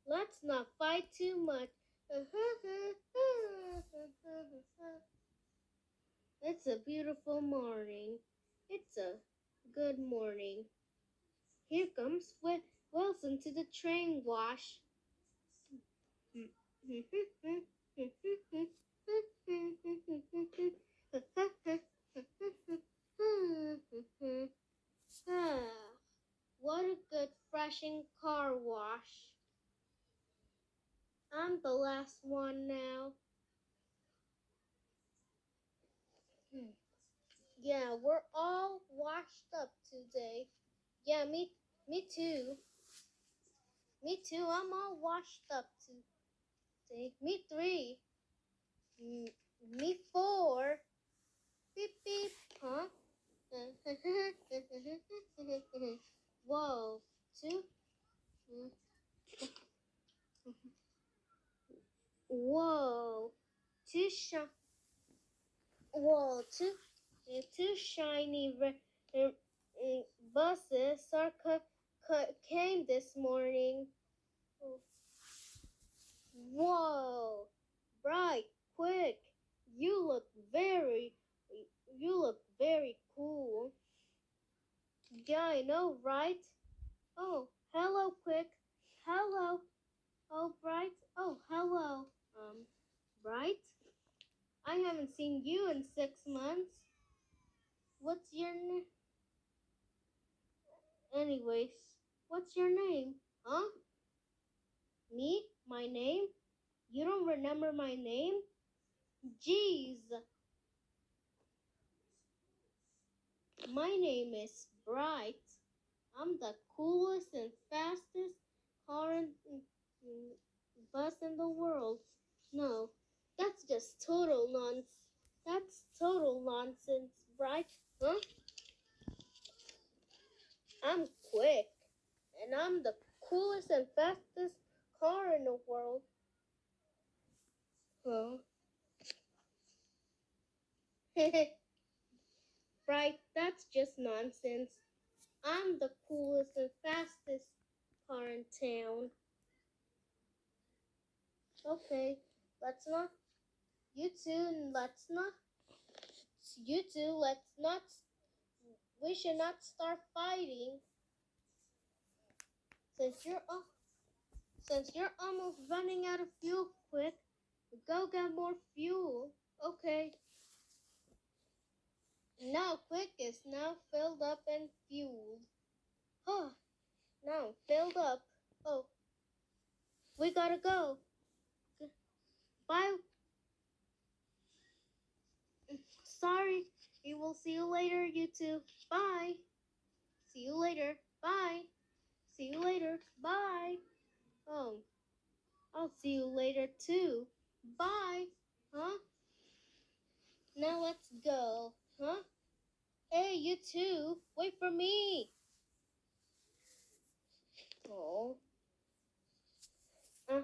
Let's not fight too much. It's a beautiful morning. It's a good morning. Here comes Wilson to the train wash. What a good, refreshing car wash. I'm the last one now. Yeah, we're all washed up today. Yeah, me too. Me too. I'm all washed up today. Me three. Me four. Beep beep. Huh? Whoa. Two. Whoa. Two shi- Whoa. Two shiny buses came this morning. Whoa. Bright, quick. You look very cool. Yeah, I know, right? Oh, hello, Quick. Hello. Oh, Bright. Oh, hello. Bright? I haven't seen you in 6 months. What's your name? Anyways, what's your name? Huh? Me? My name? You don't remember my name? Jeez. My name is Bright. I'm the coolest and fastest car and bus in the world. No, that's just total nonsense. That's total nonsense, Bright. Huh? I'm quick, and I'm the coolest and fastest car in the world. Huh? Bright, that's just nonsense. I'm the coolest and fastest car in town. Okay, let's not. You two, let's not. You two, let's not. We should not start fighting. Since you're almost running out of fuel, Quick, go get more fuel. Okay. Now Quick is now filled up and fueled. Huh. Now filled up. Oh, we gotta go. Bye. Sorry. We will see you later, you two. Bye. See you later. Bye. See you later. Bye. Oh, I'll see you later too. Bye. Huh? Now let's go. Huh? Hey, you two. Wait for me. Oh. Uh,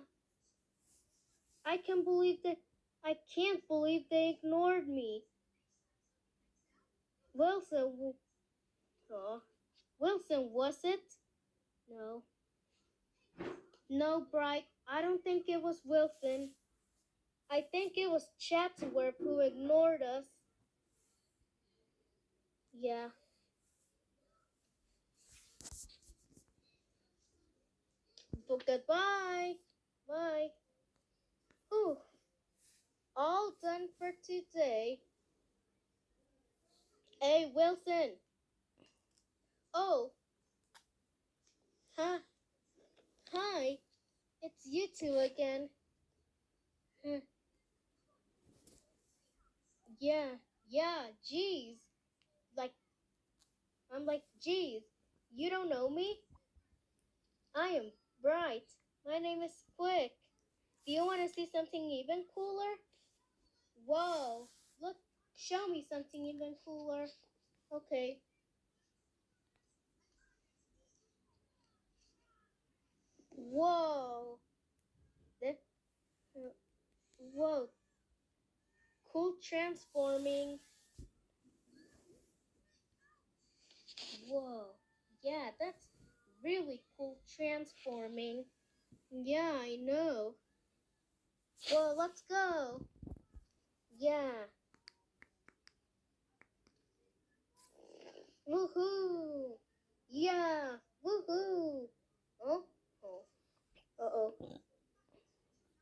I can't believe that. I can't believe they ignored me. Wilson. Oh. Wilson, was it? No. No, Bright. I don't think it was Wilson. I think it was Chatsworth who ignored us. Yeah. But goodbye. Bye. Whew. All done for today. Hey, Wilson. Oh. Huh. Hi. It's you two again. Huh. Yeah, geez. Like, I'm like, geez, you don't know me? I am Bright. My name is Quick. Do you want to see something even cooler? Whoa, look, show me something even cooler. Okay. Whoa. That, whoa, cool transforming. Whoa. really cool transforming. Yeah, I know. Well, let's go. Yeah. Woohoo! Yeah! Woohoo! Oh? Oh. Uh-oh.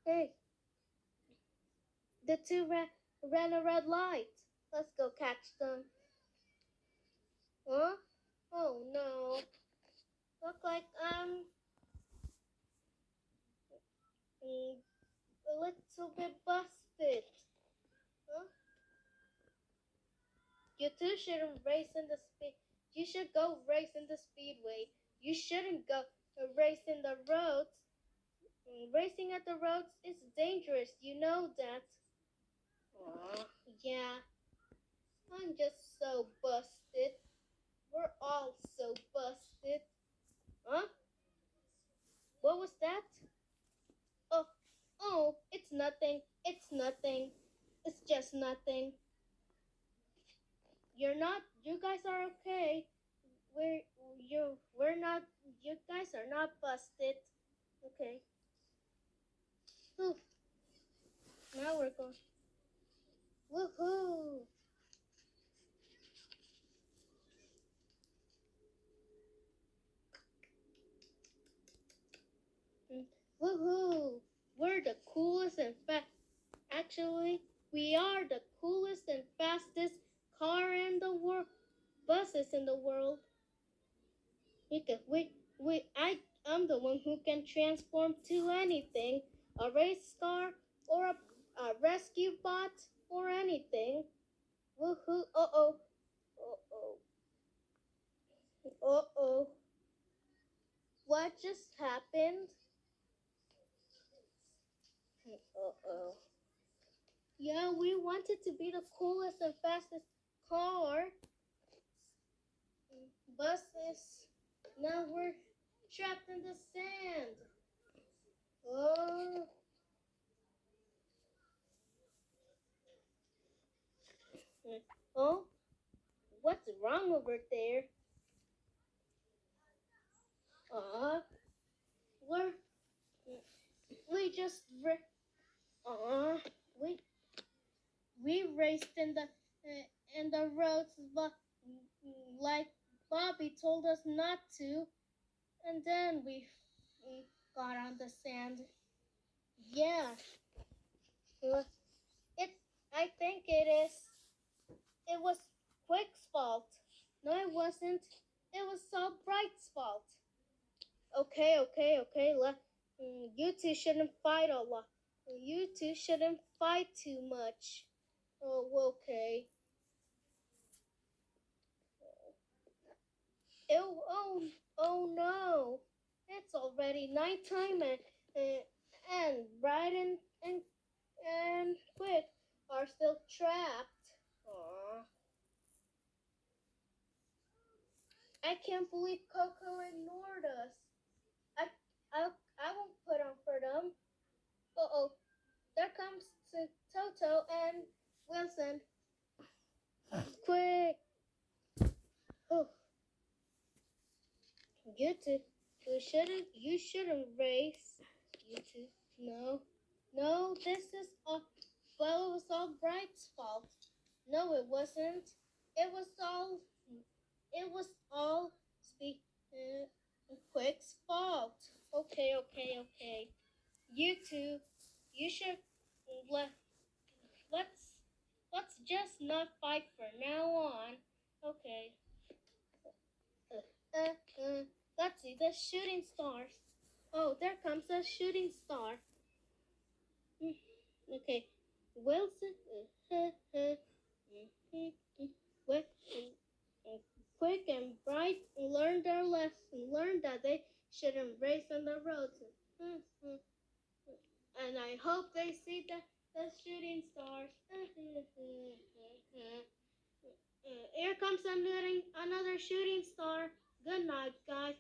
Hey, the two ran a red light. Let's go catch them. Huh? Oh no. Look like mm, a little bit busted. Huh? You two shouldn't race in the speed. You should go race in the speedway. You shouldn't go race in the roads. Racing at the roads is dangerous. You know that. Aw, yeah. I'm just so busted. We're all so busted. Huh? What was that? Oh, oh, it's nothing. It's nothing. It's just nothing. You guys are okay. We're not, you guys are not busted. Okay. Whew, now we're going. Woohoo! Woohoo! We're the coolest and actually, we are the coolest and fastest car in the world, buses in the world. I'm the one who can transform to anything, a race car or a rescue bot or anything. Woohoo! Uh-oh. Uh-oh. Uh-oh. What just happened? Uh-oh. Yeah, we wanted to be the coolest and fastest car. Buses. Now we're trapped in the sand. Oh. Oh, what's wrong over there? Uh, we're we just uh we we raced in the roads, but like Bobby told us not to, and then we got on the sand. Yeah, it's. I think it is. It was Quick's fault. No, it wasn't. It was Saul Bright's fault. Okay. You two shouldn't fight a lot. You two shouldn't fight too much. Oh, okay. Oh no! It's already nighttime and Bright and Quick are still trapped. Aw. I can't believe Coco ignored us. I I I won't put on for them. Uh-oh. There comes Toto and Wilson. Quick! Oh, you two. You shouldn't race. You two. No. No, this is all. Well, it was all Bright's fault. No, it wasn't. It was all. It was all Quick's fault. Okay. You two. You should let let's just not fight from now on. Okay. Let's see the shooting stars. Oh, there comes a shooting star. Okay. Wilson. Quick, Quick and Bright learned their lesson. Learned that they shouldn't race on the roads. And I hope they see the shooting stars. Here comes another shooting star. Good night, guys.